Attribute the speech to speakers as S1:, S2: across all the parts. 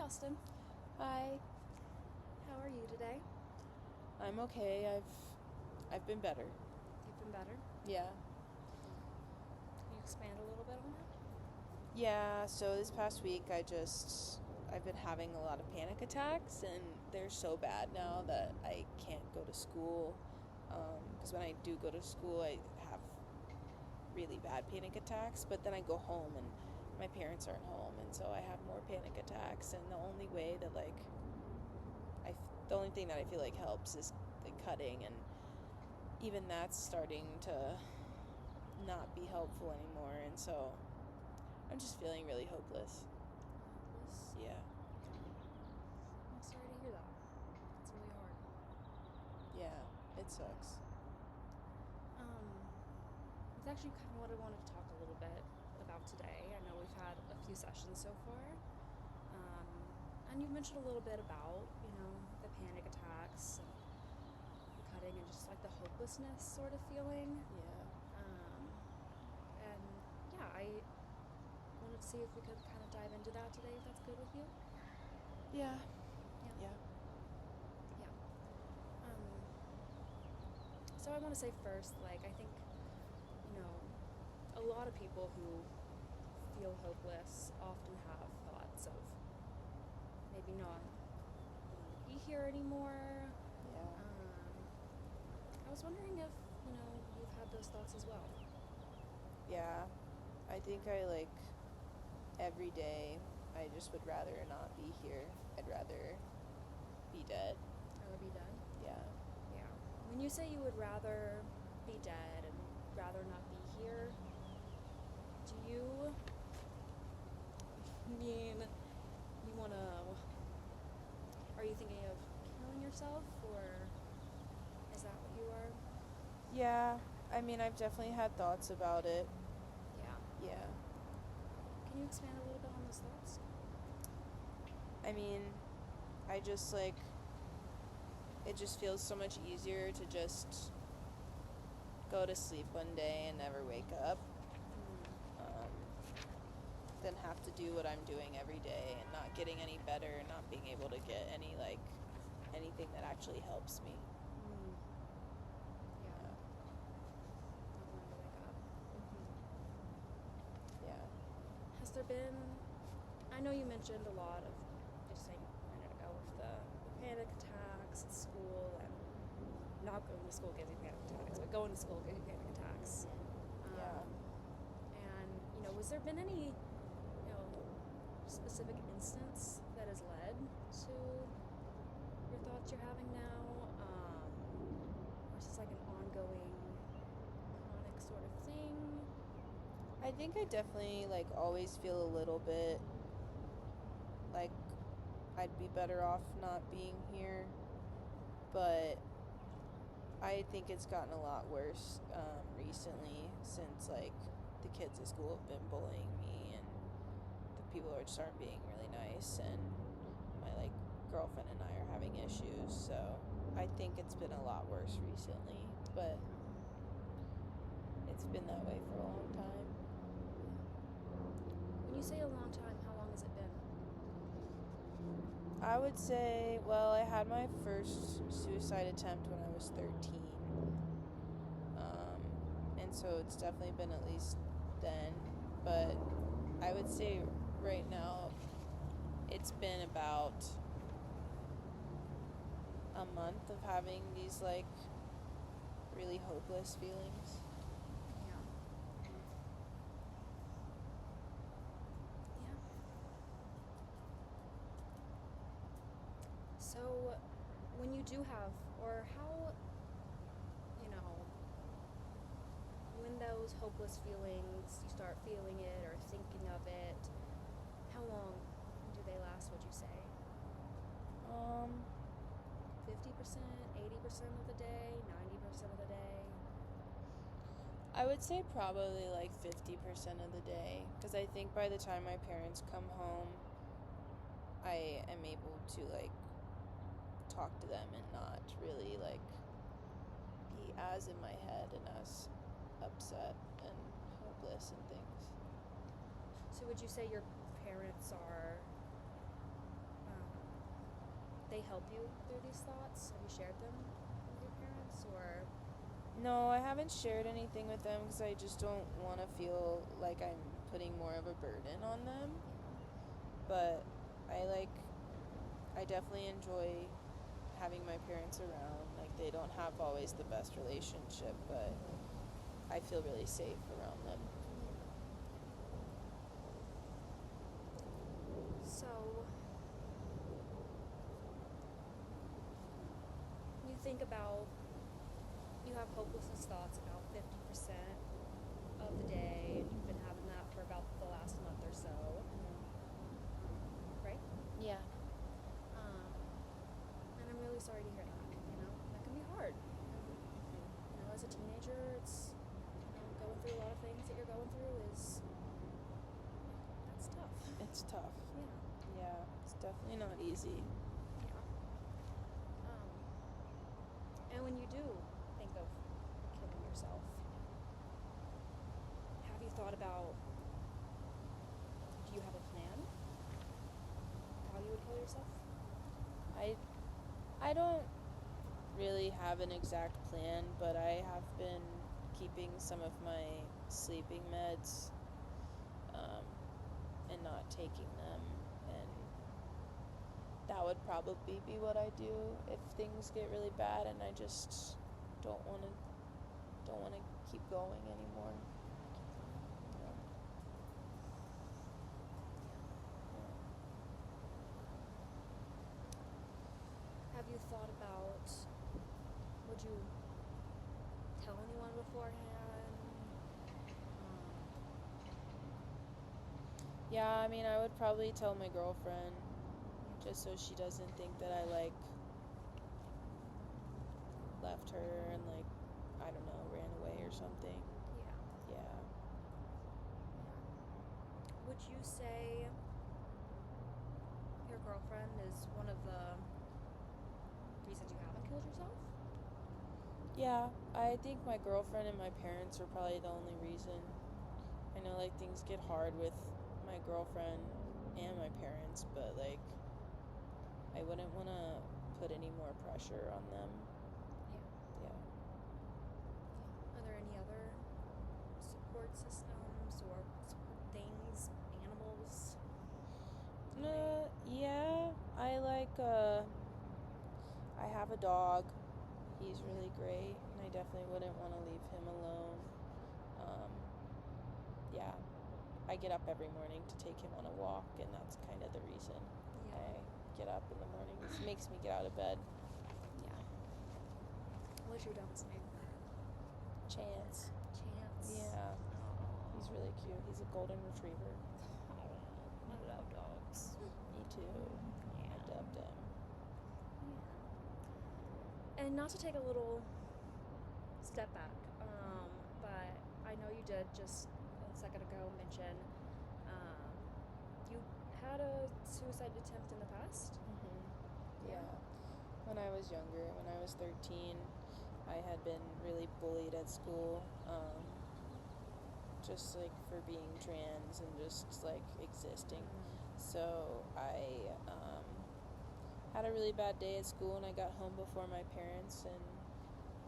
S1: Austin.
S2: Hi.
S1: How are you today?
S2: I'm okay. I've been better.
S1: You've been better?
S2: Yeah.
S1: Can you expand a little bit on that?
S2: Yeah, so this past week I've been having a lot of panic attacks, and they're so bad now that I can't go to school. Because when I do go to school, I have really bad panic attacks, but then I go home and my parents aren't home, and so I have more panic attacks, and the only way that the only thing that I feel like helps is like cutting, and even that's starting to not be helpful anymore, and so I'm just feeling really hopeless.
S1: Hopeless?
S2: Yeah.
S1: I'm sorry to hear that. It's really hard.
S2: Yeah, it sucks.
S1: It's actually kind of what I wanted to talk a little bit about today. I know we've had a few sessions so far. And you've mentioned a little bit about, the panic attacks and the cutting and just like the hopelessness sort of feeling.
S2: Yeah.
S1: And yeah, I wanted to see if we could kind of dive into that today, if that's good with you.
S2: Yeah.
S1: Yeah.
S2: Yeah.
S1: Yeah. So I want to say first, I think, a lot of people who feel hopeless often have thoughts of maybe not wanting to be here anymore.
S2: Yeah.
S1: I was wondering if, you've had those thoughts as well.
S2: Yeah. I think every day I just would rather not be here. I'd rather be dead.
S1: Rather be dead?
S2: Yeah.
S1: Yeah. When you say you would rather be dead and rather not be here, do you mean you want to... Are you thinking of killing yourself, or is that what you are?
S2: Yeah. I mean, I've definitely had thoughts about it.
S1: Yeah.
S2: Yeah.
S1: Can you expand a little bit on those thoughts?
S2: I mean, I just it just feels so much easier to just go to sleep one day and never wake up than have to do what I'm doing every day and not getting any better and not being able to get anything that actually helps me.
S1: Yeah. Not wanting to wake up.
S2: Yeah.
S1: Has there been... I know you mentioned a lot of, just saying a minute ago, with the panic attacks at school, and not going to school gives you panic attacks, but going to school gives you panic attacks.
S2: Yeah.
S1: And, has there been any, specific instance that has led to your thoughts you're having now? Or is this like an ongoing, chronic sort of thing?
S2: I think I definitely always feel a little bit like I'd be better off not being here, but I think it's gotten a lot worse recently since the kids at school have been bullying me, and the people just aren't being really nice, and my girlfriend and I are having issues. So I think it's been a lot worse recently, but it's been that way for a long time.
S1: When you say a long time, how long has it been?
S2: I would say, well, I had my first suicide attempt when I was 13. And so it's definitely been at least then. But I would say right now it's been about a month of having these really hopeless feelings.
S1: Yeah. Yeah. So, when you do have, or how, when those hopeless feelings, you start feeling it or thinking of it, how long do they last, would you say? 50%, 80% of the day, 90% of the day?
S2: I would say probably 50% of the day, because I think by the time my parents come home, I am able to talk to them and not really be as in my head and as upset and hopeless and things.
S1: So would you say your parents are they help you through these thoughts? Have you shared them with your parents, or?
S2: No, I haven't shared anything with them because I just don't want to feel like I'm putting more of a burden on them. But I definitely enjoy having my parents around. Like, they don't have always the best relationship, but I feel really safe around them.
S1: So, you think about, you have hopelessness thoughts about 50% of the day, and you've been having that for about the last month or so, right?
S2: Yeah.
S1: And I'm really sorry to hear that. That can be hard. As a teenager, it's, going through a lot of things that you're going through that's tough.
S2: It's tough.
S1: Yeah.
S2: Yeah, it's definitely not easy.
S1: Yeah. And when you do think of killing yourself, have you thought about, do you have a plan how you would kill yourself?
S2: I don't really have an exact plan, but I have been keeping some of my sleeping meds and not taking them, and that would probably be what I do if things get really bad and I just don't want to keep going anymore.
S1: Have you thought about, would you tell anyone beforehand?
S2: Yeah, I mean, I would probably tell my girlfriend just so she doesn't think that I left her and I don't know, ran away or something. Yeah.
S1: Would you say your girlfriend is one of the reasons you haven't killed yourself?
S2: Yeah, I think my girlfriend and my parents are probably the only reason. I know things get hard with my girlfriend and my parents, but I wouldn't want to put any more pressure on them. Yeah.
S1: Are there any other support systems or support things, animals?
S2: Yeah, I have a dog. He's really great, and I definitely wouldn't want to leave him alone. Yeah, I get up every morning to take him on a walk, and that's kind of the reason I get up in the mornings. It makes me get out of bed.
S1: Yeah. What's your dog's name?
S2: Chance.
S1: Aww.
S2: Yeah, he's really cute. He's a golden retriever.
S1: I love dogs.
S2: Me too.
S1: Yeah.
S2: I dubbed him.
S1: Yeah. And not to take a little step back, but I know you did just a second ago mention you had a suicide attempt in the past.
S2: Yeah. When I was younger, when I was 13, I had been really bullied at school, just for being trans and just existing. So I had a really bad day at school, and I got home before my parents and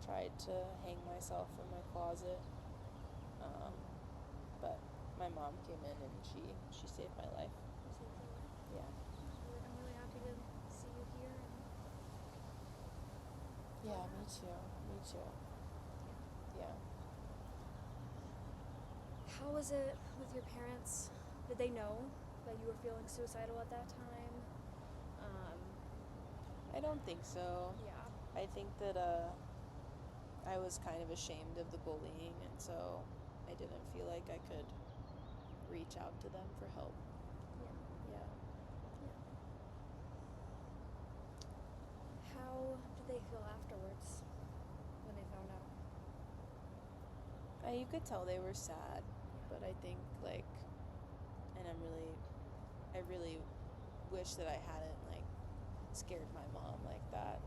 S2: tried to hang myself in my closet. But my mom came in and she saved my life. Yeah.
S1: I'm really happy to see you here.
S2: Yeah, me too. Yeah.
S1: How was it with your parents? Did they know that you were feeling suicidal at that time?
S2: I don't think so.
S1: Yeah.
S2: I think that I was kind of ashamed of the bullying, and so I didn't feel like I could reach out to them for help. Yeah.
S1: How did they feel afterwards when they found out?
S2: You could tell they were sad, but I think and I really wish that I hadn't scared my mom like that,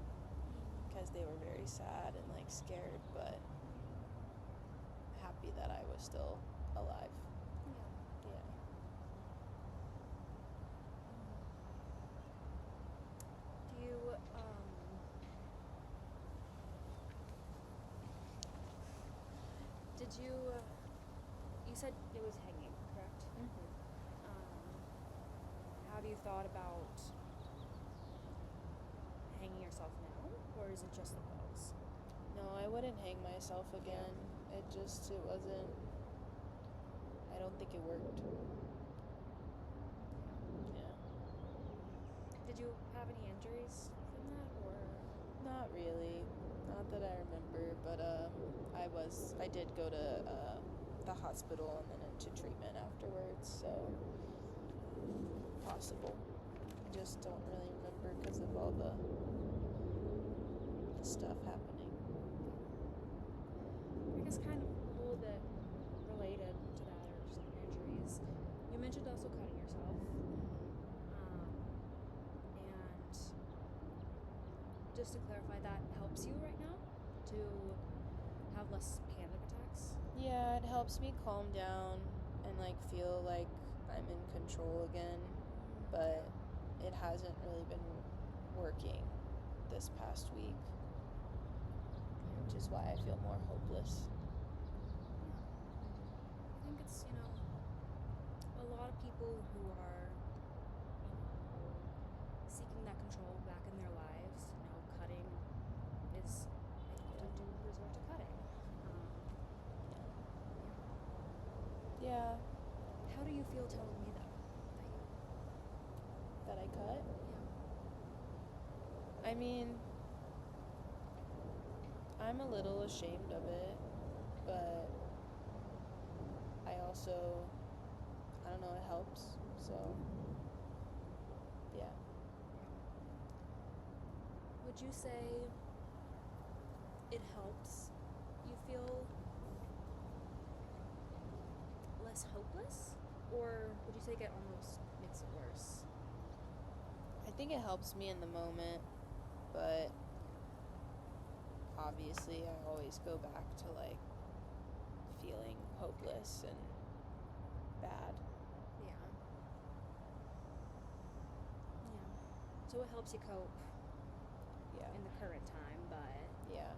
S2: because they were very sad and scared, but happy that I was still alive. Yeah.
S1: Do you Did you? You said it was hanging, correct?
S2: Mm-hmm.
S1: Have you thought about hanging yourself now, or is it just the clothes?
S2: No, I wouldn't hang myself again. It wasn't. I don't think it worked. Yeah.
S1: Did you have any injuries from that, or?
S2: Not really. Not that I remember, but I did go to the hospital and then into treatment afterwards, so possible. I just don't really remember because of all the stuff happening.
S1: I guess kind of a little bit related to that, or just injuries. You mentioned also cutting yourself, and just to clarify, that helps you right now to have less panic attacks.
S2: Yeah, it helps me calm down and like feel like I'm in control again, but it hasn't really been working this past week, which is why I feel more hopeless.
S1: I think it's, a lot of people who are, seeking that control back in their lives, cutting is, they often do resort to cutting.
S2: Yeah.
S1: How do you feel telling me that
S2: That I cut?
S1: Yeah.
S2: I mean, I'm a little ashamed of it, but I also, I don't know, it helps, so, yeah.
S1: Would you say it helps you feel less hopeless? Or would you say it almost makes it worse?
S2: I think it helps me in the moment, but obviously I always go back to like feeling hopeless and bad.
S1: Yeah. So it helps you cope in the current time, but
S2: Yeah.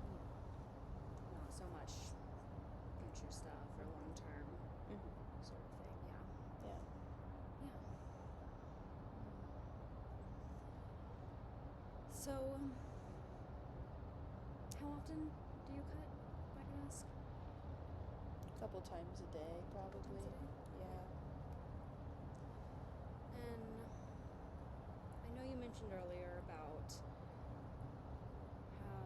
S1: not so much future stuff or long term sort of thing. Yeah. So, how often do you cut, if I can ask?
S2: A couple times a day, probably. Yeah.
S1: And I know you mentioned earlier about how,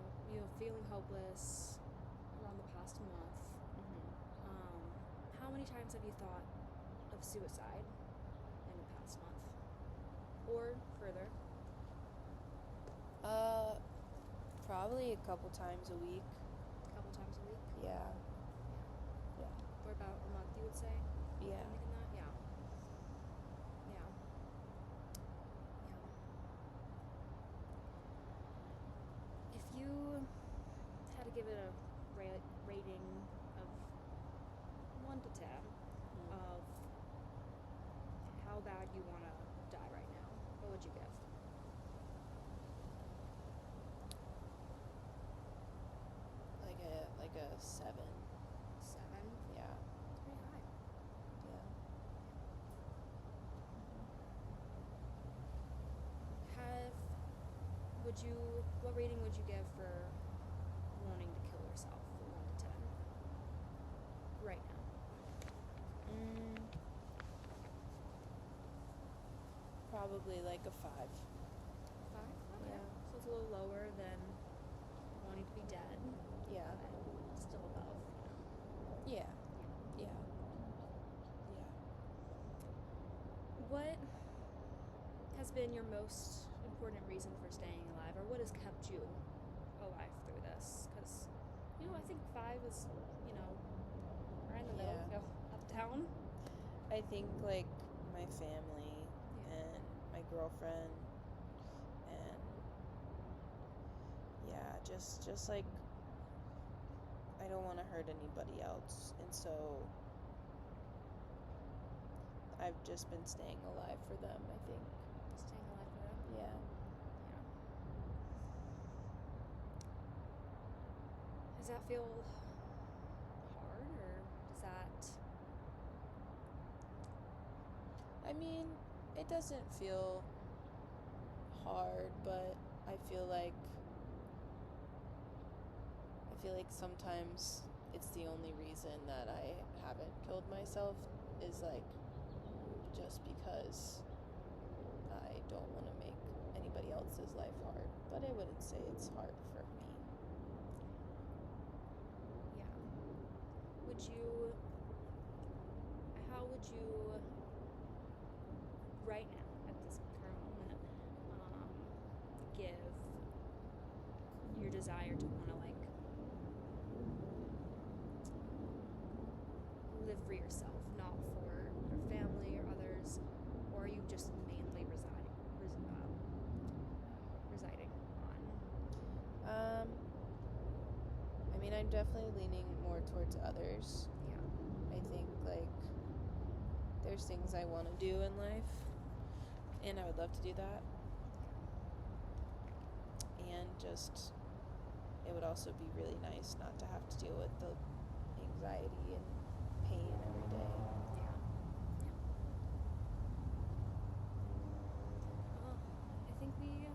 S1: feeling hopeless around the past month. How many times have you thought of suicide in the past month? Or further?
S2: Probably a couple times a week.
S1: A couple times a week?
S2: Yeah.
S1: Or about a month, you would say?
S2: Yeah.
S1: Thinking that? Yeah. If you had to give it a rating of 1 to 10 of how bad you want to die right now, what would you give?
S2: Like a 7.
S1: 7?
S2: Yeah.
S1: That's pretty high.
S2: Yeah.
S1: What rating would you give for wanting to kill yourself from 1 to 10? Right now.
S2: Probably like a 5.
S1: 5? Okay.
S2: Yeah.
S1: So it's a little lower than wanting to be dead.
S2: Yeah.
S1: But still above,
S2: Yeah. Yeah.
S1: What has been your most important reason for staying alive, or what has kept you alive through this? Because, I think 5 is, right in the middle, up, down.
S2: I think like my family and my girlfriend and just like I don't want to hurt anybody else, and so I've just been staying alive for them, I think.
S1: Staying alive for them?
S2: Yeah.
S1: Does that feel hard, or
S2: mean, it doesn't feel hard, but I feel like sometimes it's the only reason that I haven't killed myself is like just because I don't want to make anybody else's life hard. But I wouldn't say it's hard for me.
S1: Yeah. How would you, right now, at this current moment, give your desire to want to, like, live for yourself, not for your family or others, or are you just mainly residing on?
S2: I mean, I'm definitely leaning more towards others.
S1: Yeah.
S2: I think, like, there's things I want to do in life, and I would love to do that. And just, it would also be really nice not to have to deal with the anxiety and pain every day.
S1: Yeah. Well, I think we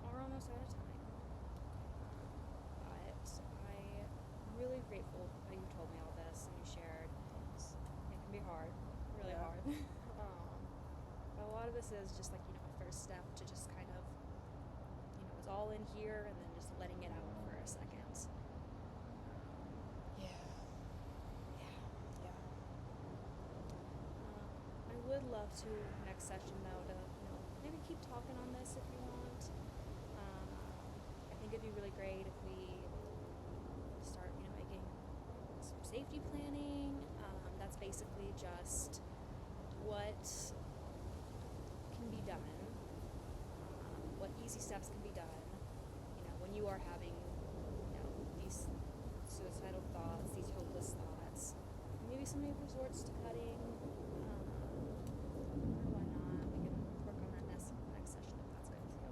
S1: are almost out of time. But I'm really grateful that you told me all this and you shared.
S2: Thanks.
S1: It can be hard, really hard. But a lot of this is just like, a first step to just kind of, it's all in here and then just letting it out for a second. I would love to next session though to maybe keep talking on this if you want. I think it'd be really great if we start making some safety planning. That's basically just what can be done, what easy steps can be done when you are having these suicidal thoughts, these hopeless thoughts. Maybe somebody resorts to cutting, or whatnot. We can work on that next session if that's good with you.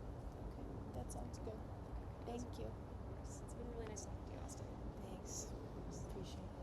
S2: Okay, that sounds good. Thank you.
S1: Of course. It's been really nice talking to you, Austin.
S2: Thanks. Appreciate it.